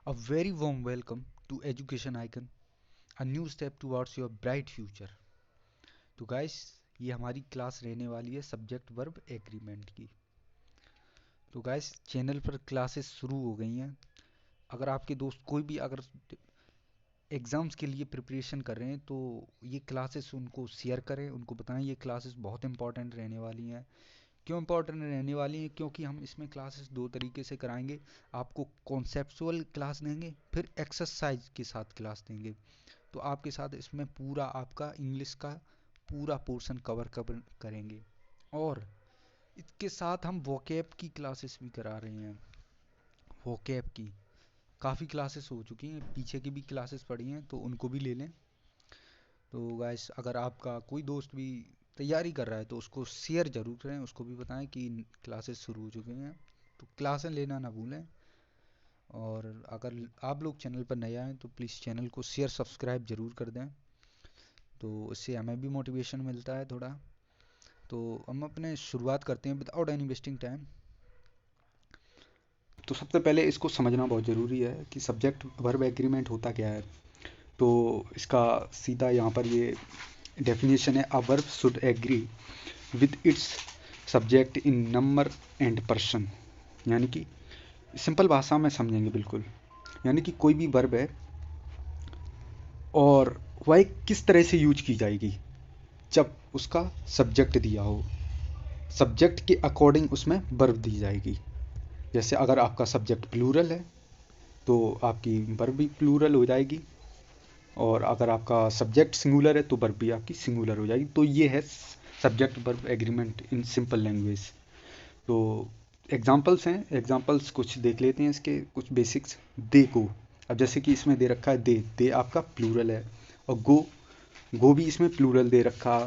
A very warm welcome to Education Icon, a new step towards your bright future. तो guys, ये हमारी class रहने वाली है सब्जेक्ट वर्ब एग्रीमेंट की। तो गाइस, चैनल पर क्लासेस शुरू हो गई हैं। अगर आपके दोस्त कोई भी अगर एग्ज़ाम्स के लिए प्रिपरेशन कर रहे हैं तो ये क्लासेस उनको शेयर करें, उनको बताएं ये क्लासेस बहुत इंपॉर्टेंट रहने वाली हैं। क्यों इंपॉर्टेंट रहने वाली हैं? क्योंकि हम इसमें क्लासेस दो तरीके से कराएंगे। आपको कॉन्सेप्चुअल क्लास देंगे, फिर एक्सरसाइज के साथ क्लास देंगे। तो आपके साथ इसमें पूरा आपका इंग्लिश का पूरा पोर्शन कवर करेंगे। और इसके साथ हम वोकैब की क्लासेस भी करा रहे हैं। वोकैब की काफ़ी क्लासेस हो चुकी हैं, पीछे की भी क्लासेस पड़ी हैं, तो उनको भी ले लें। तो गाइस, अगर आपका कोई दोस्त भी तैयारी कर रहा है तो उसको शेयर ज़रूर करें, उसको भी बताएं कि क्लासेस शुरू हो चुकी हैं, तो क्लासें लेना ना भूलें। और अगर आप लोग चैनल पर नए आए तो प्लीज़ चैनल को शेयर सब्सक्राइब ज़रूर कर दें, तो इससे हमें भी मोटिवेशन मिलता है थोड़ा। तो हम अपने शुरुआत करते हैं विदाउट एनी वेस्टिंग टाइम। तो सबसे पहले इसको समझना बहुत ज़रूरी है कि सब्जेक्ट वर्ब एग्रीमेंट होता क्या है। तो इसका सीधा यहाँ पर ये डेफिनेशन है, a verb should agree with its subject in number and person. यानी कि सिंपल भाषा में समझेंगे बिल्कुल, यानी कि कोई भी वर्ब है और वह किस तरह से यूज की जाएगी जब उसका सब्जेक्ट दिया हो, सब्जेक्ट के अकॉर्डिंग उसमें वर्ब दी जाएगी। जैसे अगर आपका सब्जेक्ट प्लूरल है तो आपकी वर्ब भी प्लूरल हो जाएगी, और अगर आपका सब्जेक्ट सिंगुलर है तो वर्ब भी आपकी सिंगुलर हो जाएगी। तो ये है subject verb agreement in simple language. तो एग्जांपल्स हैं, एग्जांपल्स कुछ देख लेते हैं इसके कुछ बेसिक्स। दे को, अब जैसे कि इसमें दे रखा है दे, दे आपका प्लूरल है। और गो भी इसमें प्लूरल दे रखा,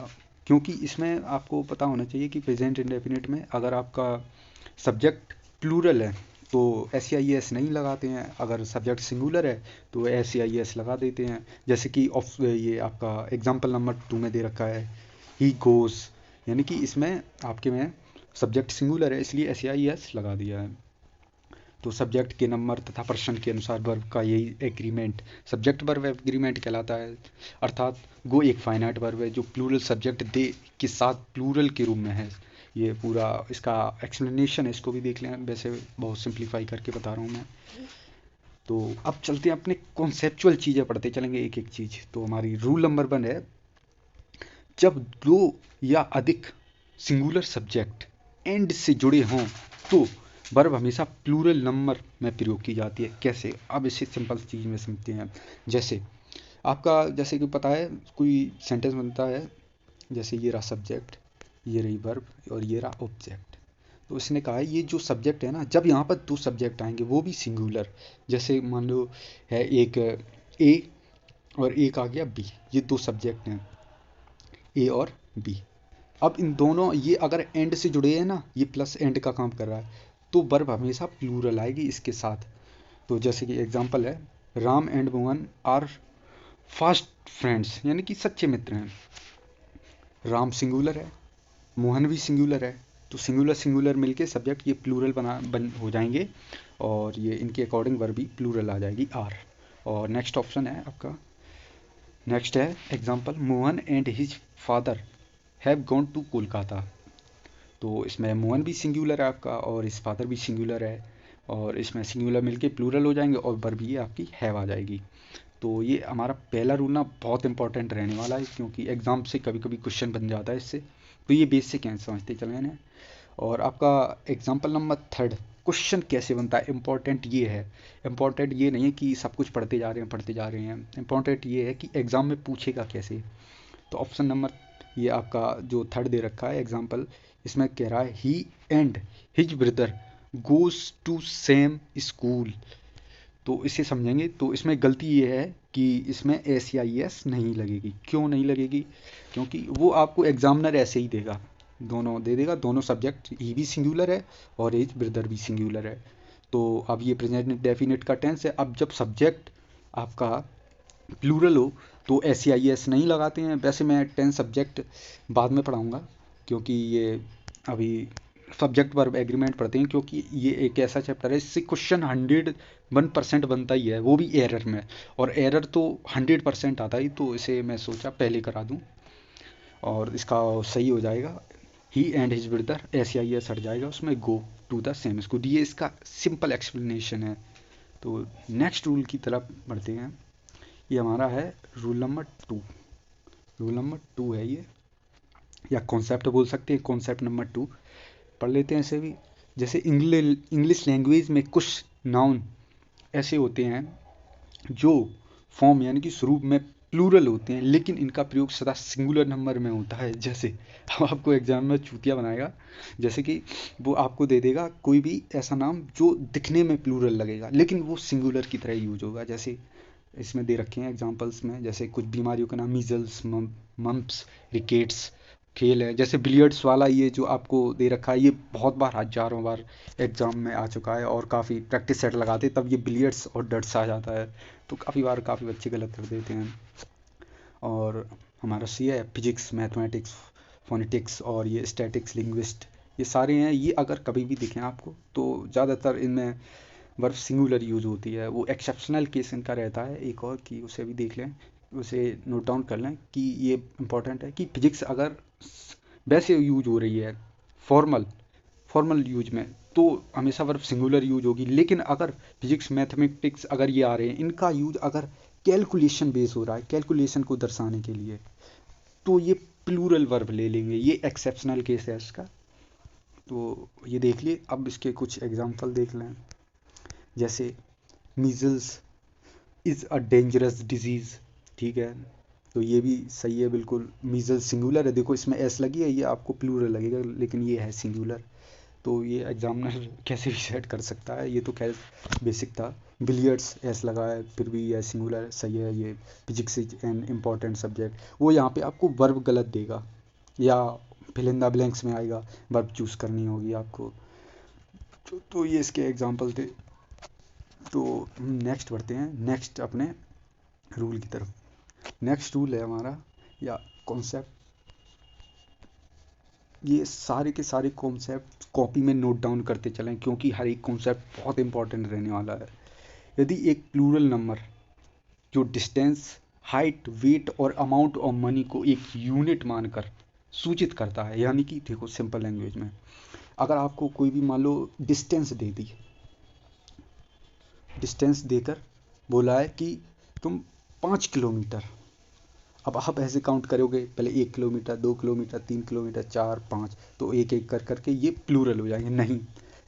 क्योंकि इसमें आपको पता होना चाहिए कि प्रेजेंट इंडेफिनिट में अगर आपका सब्जेक्ट प्लूरल है तो एस आई एस नहीं लगाते हैं, अगर सब्जेक्ट सिंगुलर है तो एस आई एस लगा देते हैं। जैसे कि ऑफ ये आपका एग्जाम्पल नंबर 2 में दे रखा है ही गोस, यानी कि इसमें आपके में सब्जेक्ट सिंगुलर है इसलिए एस आई एस लगा दिया है। तो सब्जेक्ट के नंबर तथा पर्सन के अनुसार वर्ब का यही एग्रीमेंट सब्जेक्ट वर्ब एग्रीमेंट कहलाता है। अर्थात गो एक फाइनाइट वर्ब है जो प्लूरल सब्जेक्ट दे के साथ प्लूरल के रूप में है। ये पूरा इसका एक्सप्लेनेशन है, इसको भी देख लें, वैसे बहुत सिंप्लीफाई करके बता रहा हूँ मैं। तो अब चलते हैं अपने कॉन्सेप्चुअल चीज़ें पढ़ते चलेंगे एक एक चीज़। तो हमारी रूल नंबर 1 है, जब दो या अधिक सिंगुलर सब्जेक्ट एंड से जुड़े हों तो वर्ब हमेशा प्लूरल नंबर में प्रयोग की जाती है। कैसे? अब इसे सिंपल चीज़ में समझते हैं। जैसे आपका जैसे कि पता है कोई सेंटेंस बनता है, जैसे ये रहा सब्जेक्ट, ये रही वर्ब और ये रहा ऑब्जेक्ट। तो इसने कहा है ये जो सब्जेक्ट है ना, जब यहाँ पर दो सब्जेक्ट आएंगे वो भी सिंगुलर, जैसे मान लो है एक ए और एक आ गया बी, ये दो सब्जेक्ट हैं ए और बी। अब इन दोनों ये अगर एंड से जुड़े हैं ना, ये प्लस एंड का काम कर रहा है, तो वर्ब हमेशा प्लूरल आएगी इसके साथ। तो जैसे कि एग्जांपल है, Ram and Mohan are fast friends, यानी कि सच्चे मित्र हैं। राम सिंगुलर है, मोहन भी सिंगुलर है, तो सिंगुलर सिंगुलर मिलके सब्जेक्ट ये प्लूरल बन हो जाएंगे, और ये इनके अकॉर्डिंग वर्ब भी प्लूरल आ जाएगी आर। और नेक्स्ट ऑप्शन है आपका, नेक्स्ट है example, Mohan and his father have gone to Kolkata. तो इसमें मोहन भी सिंगुलर है आपका और इस फादर भी सिंगुलर है, और इसमें सिंगुलर मिलके प्लूरल हो जाएंगे और वर्ब ये आपकी हैव आ जाएगी। तो ये हमारा पहला रूल ना बहुत इंपॉर्टेंट रहने वाला है, क्योंकि एग्जाम से कभी कभी क्वेश्चन बन जाता है इससे। तो ये बेसिक हैं, समझते चले इन्हें। और आपका एग्जाम्पल नंबर 3, क्वेश्चन कैसे बनता है, इम्पॉर्टेंट ये है। इम्पॉर्टेंट ये नहीं है कि सब कुछ पढ़ते जा रहे हैं पढ़ते जा रहे हैं, इम्पॉर्टेंट ये है कि एग्ज़ाम में पूछेगा कैसे। तो ऑप्शन नंबर ये आपका जो थर्ड दे रखा है एग्जाम्पल, इसमें कह रहा है he and his brother goes to same school. तो इसे समझेंगे तो इसमें गलती ये है कि इसमें एस या एस नहीं लगेगी। क्यों नहीं लगेगी? क्योंकि वो आपको एग्जामिनर ऐसे ही देगा, दोनों दे देगा, दोनों सब्जेक्ट ही भी सिंगुलर है और एज ब्रदर भी सिंगुलर है। तो अब ये प्रेजेंट डेफिनेट का टेंस है। अब जब सब्जेक्ट आपका प्लूरल हो तो एस आई एस नहीं लगाते हैं। वैसे मैं टेंस सब्जेक्ट बाद में पढ़ाऊँगा, क्योंकि ये अभी सब्जेक्ट वर्ब एग्रीमेंट पढ़ते हैं, क्योंकि ये एक ऐसा चैप्टर है इससे क्वेश्चन 101% बनता ही है, वो भी एरर में। और एरर तो 100% आता ही, तो इसे मैं सोचा पहले करा दूं और इसका सही हो जाएगा। He and his brother SIS हट जाएगा उसमें, go to the same school, ये इसका सिंपल एक्सप्लेनेशन है। तो नेक्स्ट रूल की तरफ बढ़ते हैं। ये हमारा है रूल नंबर 2। रूल नंबर 2 है ये, या कॉन्सेप्ट बोल सकते हैं, कॉन्सेप्ट नंबर 2 पढ़ लेते हैं इसे भी। जैसे इंग्लिश लैंग्वेज में कुछ नाउन ऐसे होते हैं जो फॉर्म यानी कि स्वरूप में प्लूरल होते हैं, लेकिन इनका प्रयोग सदा सिंगुलर नंबर में होता है। जैसे अब आपको एग्जाम में चूतिया बनाएगा, जैसे कि वो आपको दे देगा कोई भी ऐसा नाम जो दिखने में प्लूरल लगेगा लेकिन वो सिंगुलर की तरह यूज होगा। जैसे इसमें दे रखे हैं एग्जांपल्स में, जैसे कुछ बीमारियों के नाम मीजल्स, मम्प्स, रिकेट्स, खेल है। जैसे बिलियर्ड्स वाला ये जो आपको दे रखा है, ये बहुत बार, हजारों बार एग्जाम में आ चुका है, और काफ़ी प्रैक्टिस सेट लगाते तब ये बिलियर्ड्स और डट्स आ जाता है, तो काफ़ी बार काफ़ी बच्चे गलत कर देते हैं। और हमारा सी है फिजिक्स, मैथमेटिक्स, फोनेटिक्स, और ये स्टैटिक्स, लिंग्विस्ट, ये सारे हैं। ये अगर कभी भी दिखें आपको तो ज़्यादातर इनमें वर्ब सिंगुलर यूज होती है। वो एक्सेप्शनल केस इनका रहता है एक और, कि उसे भी देख लें, उसे नोट डाउन कर लें कि ये इंपॉर्टेंट है कि फिजिक्स अगर वैसे यूज हो रही है फॉर्मल फॉर्मल यूज में तो हमेशा वर्ब सिंगुलर यूज होगी, लेकिन अगर फिजिक्स, मैथमेटिक्स अगर ये आ रहे हैं, इनका यूज अगर कैलकुलेशन बेस हो रहा है, कैलकुलेशन को दर्शाने के लिए, तो ये प्लूरल वर्ब ले लेंगे। ये एक्सेप्शनल केस है इसका, तो ये देख लिए। अब इसके कुछ एग्जांपल देख लें। जैसे measles is a dangerous disease, ठीक है, तो ये भी सही है बिल्कुल। मीजल्स सिंगुलर है, देखो इसमें एस लगी है, ये आपको प्लूरल लगेगा लेकिन ये है सिंगुलर, तो ये एग्जामिनर कैसे भी सेट कर सकता है, ये तो खैर बेसिक था। बिलियर्ड्स एस लगा है फिर भी ये सिंगुलर सही है। ये physics is an important subject, वो यहाँ पे आपको वर्ब गलत देगा या फिल इन द ब्लैंक्स में आएगा, वर्ब चूज़ करनी होगी आपको। तो ये इसके एग्जाम्पल थे। तो हम नेक्स्ट बढ़ते हैं, नेक्स्ट अपने रूल की तरफ। नेक्स्ट रूल है हमारा या कॉन्सेप्ट, ये सारे के सारे कॉन्सेप्ट कॉपी में नोट डाउन करते चलें, क्योंकि हर एक कॉन्सेप्ट बहुत इंपॉर्टेंट रहने वाला है। यदि एक प्लूरल नंबर जो डिस्टेंस, हाइट, वेट और अमाउंट ऑफ मनी को एक यूनिट मानकर सूचित करता है, यानी कि देखो सिंपल लैंग्वेज में, अगर आपको कोई भी मान लो डिस्टेंस दे दी, डिस्टेंस देकर बोला है कि तुम 5 किलोमीटर, अब आप ऐसे काउंट करोगे पहले 1 किलोमीटर, 2 किलोमीटर, 3 किलोमीटर, 4, 5, तो एक एक कर करके ये प्लूरल हो जाएंगे। नहीं,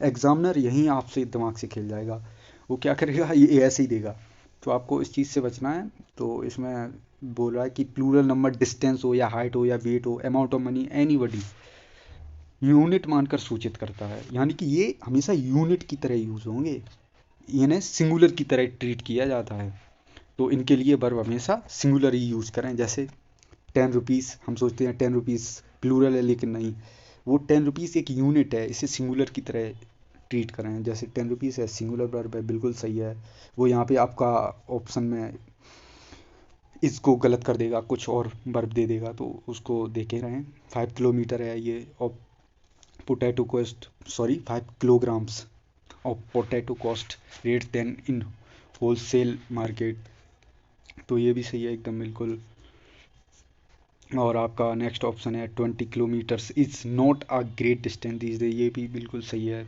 एग्जामिनर यहीं आपसे दिमाग से खेल जाएगा, वो क्या करेगा, ये ऐसे ही देगा। तो आपको इस चीज़ से बचना है। तो इसमें बोल रहा है कि प्लूरल नंबर डिस्टेंस हो या हाइट हो या वेट हो, amount of money, anybody, unit मानकर सूचित करता है, यानी कि ये हमेशा यूनिट की तरह यूज होंगे, इन्हें सिंगुलर की तरह ट्रीट किया जाता है। तो इनके लिए वर्ब हमेशा सिंगुलर ही यूज़ करें। जैसे 10 रुपीज़, हम सोचते हैं 10 रुपीज़ प्लूरल है, लेकिन नहीं, वो 10 रुपीज़ एक यूनिट है, इसे सिंगुलर की तरह ट्रीट करें। जैसे 10 रुपीज़ है, सिंगुलर वर्ब है, बिल्कुल सही है। वो यहाँ पे आपका ऑप्शन में इसको गलत कर देगा, कुछ और वर्ब दे देगा, तो उसको देखे रहें। 5 किलोमीटर है ये, और potato cost, sorry 5 kilograms of potato cost rate 10 in wholesale market, तो ये भी सही है एकदम बिल्कुल। और आपका नेक्स्ट ऑप्शन है 20 kilometres is not a great distance these day, ये भी बिल्कुल सही है।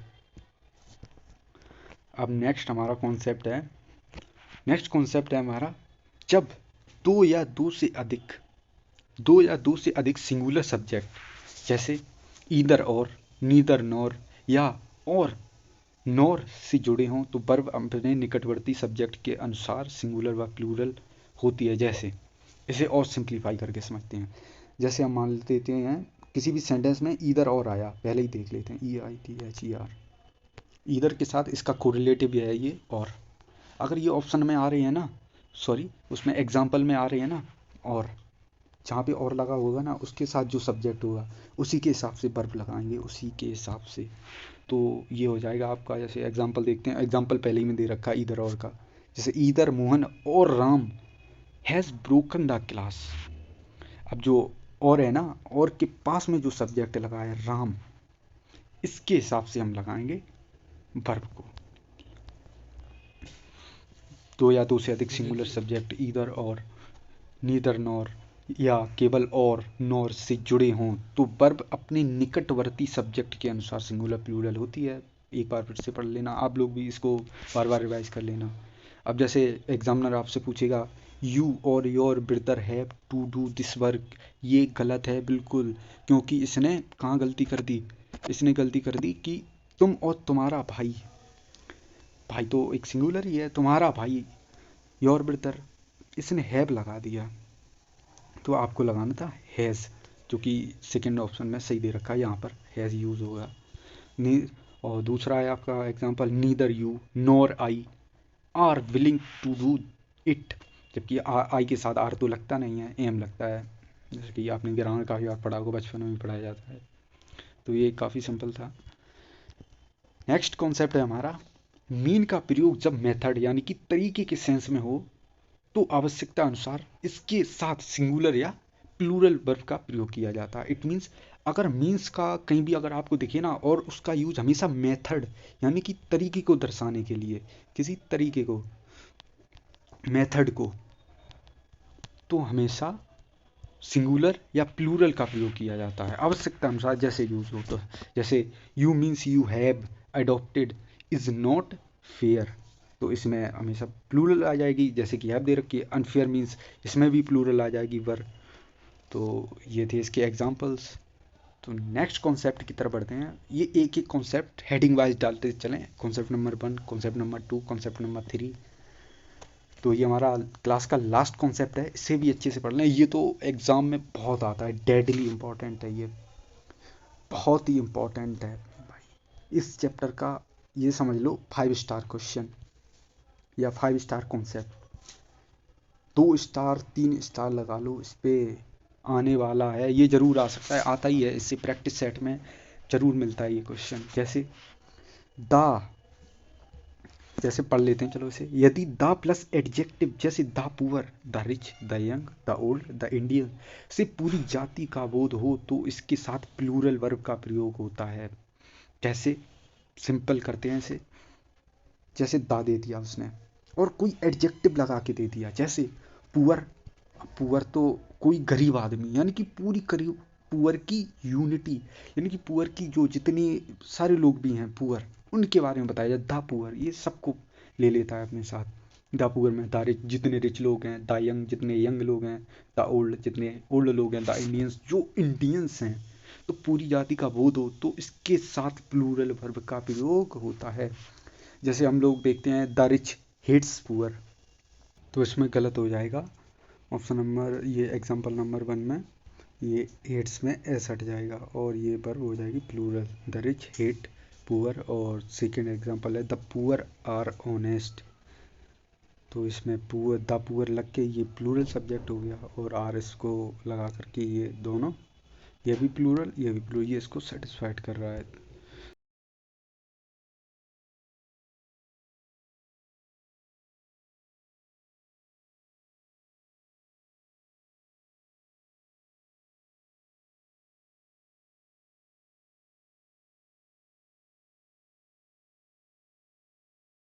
अब नेक्स्ट हमारा कॉन्सेप्ट है, नेक्स्ट कॉन्सेप्ट है हमारा, जब दो या दो से अधिक सिंगुलर सब्जेक्ट जैसे ईदर और, नीदर नॉर या और नॉर से जुड़े हों तो वर्ब अपने निकटवर्ती सब्जेक्ट के अनुसार सिंगुलर व प्लूरल होती है। जैसे इसे और सिंप्लीफाई करके समझते हैं। जैसे हम मान लेते हैं किसी भी सेंटेंस में ईदर और आया, पहले ही देख लेते हैं, EITHER, ईदर के साथ इसका कोरिलेटिव है ये और। अगर ये ऑप्शन में आ रही है ना, सॉरी उसमें एग्जाम्पल में आ रही है ना, और जहाँ पे और लगा होगा ना उसके साथ जो सब्जेक्ट होगा उसी के हिसाब से वर्ब लगाएंगे, उसी के हिसाब से। तो ये हो जाएगा आपका। जैसे एग्जाम्पल देखते हैं, एग्जाम्पल पहले ही में दे रखा है ईदर और का। जैसे ईदर मोहन और Ram has broken the class, अब जो और है ना, और के पास में जो सब्जेक्ट लगा है राम, इसके हिसाब से हम लगाएंगे वर्ब को। दो या दो से अधिक सिंगुलर सब्जेक्ट ईदर और, नीदर नॉर या केवल और नॉर से जुड़े हों तो वर्ब अपने निकटवर्ती सब्जेक्ट के अनुसार सिंगुलर प्लूरल होती है। एक बार फिर से पढ़ लेना, आप लोग भी इसको बार बार रिवाइज कर लेना। अब जैसे एग्जामिनर आपसे पूछेगा यू और your brother have to do this work, ये गलत है बिल्कुल, क्योंकि इसने कहाँ गलती कर दी, इसने गलती कर दी कि तुम और तुम्हारा भाई, भाई तो एक सिंगुलर ही है, तुम्हारा भाई योर ब्रदर, इसने हैव लगा दिया, तो आपको लगाना था हैज़, जो कि सेकेंड ऑप्शन में सही दे रखा है, यहाँ पर हैज़ यूज़ होगा। नी और दूसरा है आपका example, neither you nor I are willing to do it, जबकि आई के साथ आर तो लगता नहीं है, एम लगता है, जैसे कि आपने ग्रामर काफ़ी बार पढ़ा होगा, बचपन में भी पढ़ाया जाता है। तो ये काफ़ी सिंपल था। नेक्स्ट कॉन्सेप्ट है हमारा मीन का प्रयोग जब मेथड यानी कि तरीके के सेंस में हो तो आवश्यकता अनुसार इसके साथ सिंगुलर या प्लूरल वर्ब का प्रयोग किया जाता है। इट मीन्स अगर मीन्स का कहीं भी अगर आपको दिखे ना और उसका यूज हमेशा मेथड यानी कि तरीके को दर्शाने के लिए, किसी तरीके को, मेथड को, तो हमेशा सिंगुलर या प्लूरल का प्रयोग किया जाता है आवश्यकता अनुसार जैसे यूज हो। तो जैसे you means you have adopted is not fair, तो इसमें हमेशा प्लूरल आ जाएगी, जैसे कि हैव दे रखी है। अनफेयर मीन्स इसमें भी प्लूरल आ जाएगी वर। तो ये थे इसके एग्जांपल्स। तो नेक्स्ट कॉन्सेप्ट की तरफ बढ़ते हैं। ये एक एक कॉन्सेप्ट हेडिंग वाइज डालते चलें, concept number 1, concept number 2, concept number 3। तो ये हमारा क्लास का लास्ट कॉन्सेप्ट है, इसे भी अच्छे से पढ़ लें, ये तो एग्ज़ाम में बहुत आता है, डेडली इम्पॉर्टेंट है, ये बहुत ही इम्पॉर्टेंट है भाई। इस चैप्टर का ये समझ लो 5 स्टार क्वेश्चन या 5 स्टार कॉन्सेप्ट, 2 स्टार 3 स्टार लगा लो इस पर, आने वाला है, ये ज़रूर आ सकता है, आता ही है, इससे प्रैक्टिस सेट में ज़रूर मिलता है ये क्वेश्चन। जैसे दा, जैसे पढ़ लेते हैं चलो इसे, यदि द प्लस एडजेक्टिव जैसे the poor, the rich, the young, the old, the Indian से पूरी जाति का बोध हो तो इसके साथ प्लूरल वर्ब का प्रयोग होता है। कैसे, सिंपल करते हैं इसे। जैसे द दे दिया उसने और कोई एडजेक्टिव लगा के दे दिया, जैसे पुअर, पुअर तो कोई गरीब आदमी, यानी कि पूरी करीब पुअर की यूनिटी, यानी कि पुअर की जो जितने सारे लोग भी हैं पुअर, उनके बारे में बताया जाए, द पुअर, ये सबको ले लेता है अपने साथ। द पुअर में द रिच, जितने रिच लोग हैं, द यंग, जितने यंग लोग हैं, द ओल्ड, जितने ओल्ड लोग हैं, द इंडियंस, जो इंडियंस हैं। तो पूरी जाति का बोध हो तो इसके साथ प्लूरल वर्ब का प्रयोग होता है। जैसे हम लोग देखते हैं द रिच हेट्स पुअर, तो इसमें गलत हो जाएगा ऑप्शन नंबर, ये एग्जांपल नंबर 1 में ये हेट्स में एस हट जाएगा और ये वर्ब हो जाएगी plural, the rich hate poor. और सेकेंड एग्जांपल है द पुअर आर ऑनेस्ट, तो इसमें पुअर, द पुअर लग के ये प्लूरल सब्जेक्ट हो गया और आर इसको लगा करके ये दोनों, ये भी प्लूरल ये भी प्लूरल, ये इसको सेटिस्फाइड कर रहा है।